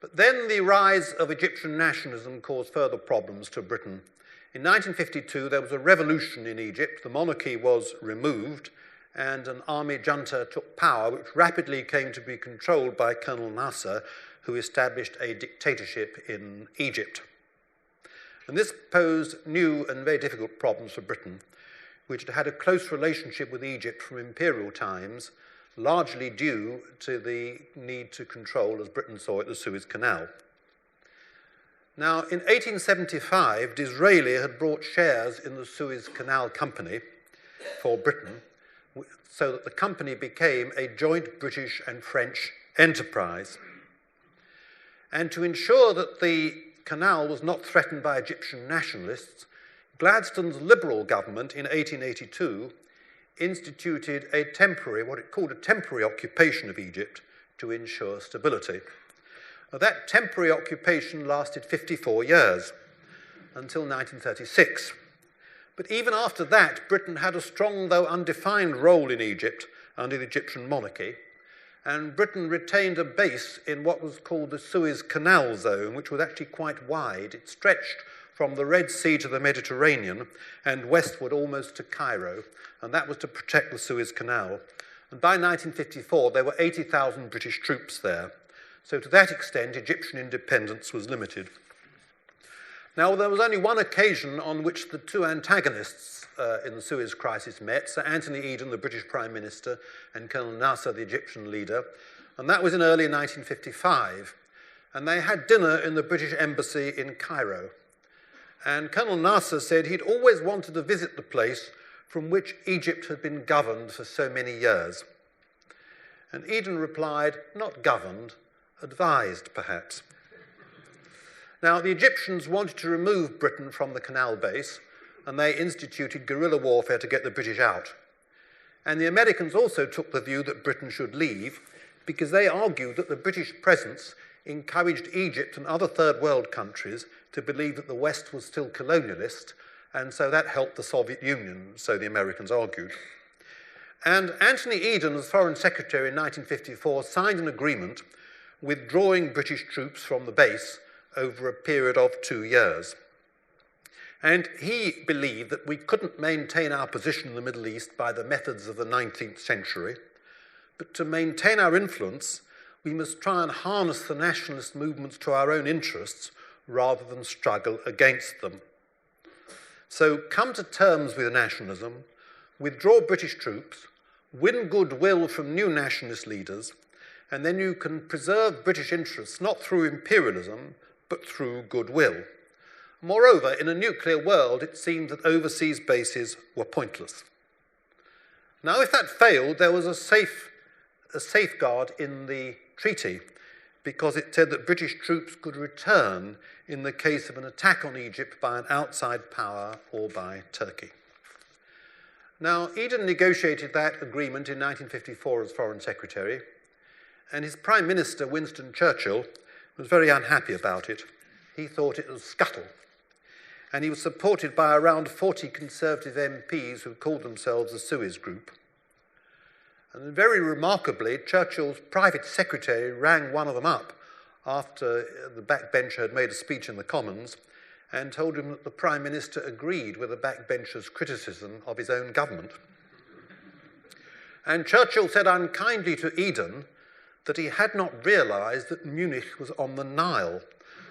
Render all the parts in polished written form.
But then the rise of Egyptian nationalism caused further problems to Britain. In 1952, there was a revolution in Egypt. The monarchy was removed, and an army junta took power, which rapidly came to be controlled by Colonel Nasser, who established a dictatorship in Egypt. And this posed new and very difficult problems for Britain, which had had a close relationship with Egypt from imperial times, largely due to the need to control, as Britain saw it, the Suez Canal. Now, in 1875, Disraeli had bought shares in the Suez Canal Company for Britain, so that the company became a joint British and French enterprise. And to ensure that the canal was not threatened by Egyptian nationalists, Gladstone's Liberal government in 1882 instituted a temporary, what it called a temporary occupation of Egypt to ensure stability. Now, that temporary occupation lasted 54 years, until 1936. But even after that, Britain had a strong, though undefined, role in Egypt under the Egyptian monarchy, and Britain retained a base in what was called the Suez Canal zone, which was actually quite wide. It stretched from the Red Sea to the Mediterranean and westward almost to Cairo, and that was to protect the Suez Canal. And by 1954, there were 80,000 British troops there. So to that extent, Egyptian independence was limited. Now, there was only one occasion on which the two antagonists in the Suez crisis met, Sir Anthony Eden, the British Prime Minister, and Colonel Nasser, the Egyptian leader, and that was in early 1955. And they had dinner in the British Embassy in Cairo. And Colonel Nasser said he'd always wanted to visit the place from which Egypt had been governed for so many years. And Eden replied, not governed, advised, perhaps. Now, the Egyptians wanted to remove Britain from the canal base, and they instituted guerrilla warfare to get the British out. And the Americans also took the view that Britain should leave, because they argued that the British presence encouraged Egypt and other third world countries to believe that the West was still colonialist, and so that helped the Soviet Union, so the Americans argued. And Anthony Eden, as Foreign Secretary in 1954, signed an agreement withdrawing British troops from the base over a period of 2 years. And he believed that we couldn't maintain our position in the Middle East by the methods of the 19th century, but to maintain our influence, we must try and harness the nationalist movements to our own interests rather than struggle against them. So come to terms with nationalism, withdraw British troops, win goodwill from new nationalist leaders, and then you can preserve British interests not through imperialism, but through goodwill. Moreover, in a nuclear world, it seemed that overseas bases were pointless. Now, if that failed, there was a safeguard in the treaty, because it said that British troops could return in the case of an attack on Egypt by an outside power or by Turkey. Now, Eden negotiated that agreement in 1954 as Foreign Secretary, and his Prime Minister, Winston Churchill, was very unhappy about it. He thought it was scuttle. And he was supported by around 40 Conservative MPs who called themselves the Suez Group. And very remarkably, Churchill's private secretary rang one of them up after the backbencher had made a speech in the Commons and told him that the Prime Minister agreed with the backbencher's criticism of his own government. And Churchill said unkindly to Eden that he had not realised that Munich was on the Nile.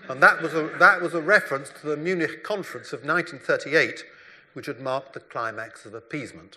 And that was a reference to the Munich Conference of 1938, which had marked the climax of appeasement.